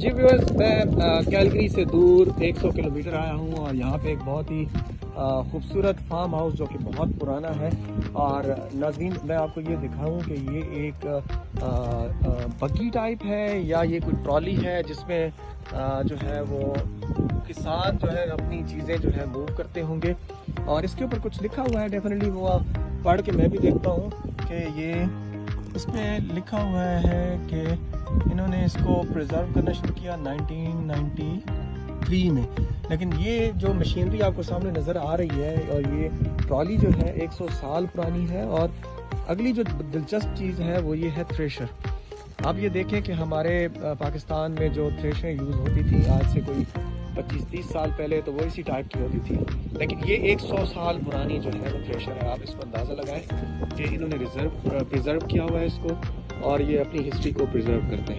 جی viewers, میں Calgary سے دور 100 کلومیٹر آیا ہوں اور یہاں پہ ایک بہت ہی خوبصورت فارم ہاؤس جو کہ بہت پرانا ہے. اور ناظرین، میں آپ کو یہ دکھاؤں کہ یہ ایک بگی ٹائپ ہے یا یہ کوئی ٹرالی ہے جس میں جو ہے وہ کسان جو ہے اپنی چیزیں جو ہے موو کرتے ہوں گے. اور اس کے اوپر کچھ لکھا ہوا ہے، ڈیفینیٹلی وہ پڑھ کے میں بھی دیکھتا ہوں کہ یہ اس پہ لکھا ہوا ہے کہ انہوں نے اس کو پریزرو کرنا شروع کیا 1993 میں. لیکن یہ جو مشینری آپ کو سامنے نظر آ رہی ہے اور یہ ٹرالی جو ہے 100 سال پرانی ہے. اور اگلی جو دلچسپ چیز ہے وہ یہ ہے تھریشر. آپ یہ دیکھیں کہ ہمارے پاکستان میں جو تھریشر یوز ہوتی تھی آج سے کوئی 25-30 سال پہلے تو وہ اسی ٹائپ کی ہوتی تھی. لیکن یہ 100 سال پرانی جو ہے وہ تھریشر ہے. آپ اس کو اندازہ لگائیں کہ انہوں نے پریزرو کیا ہوا ہے اس کو اور یہ اپنی ہسٹری کو پریزرو کرتے ہیں.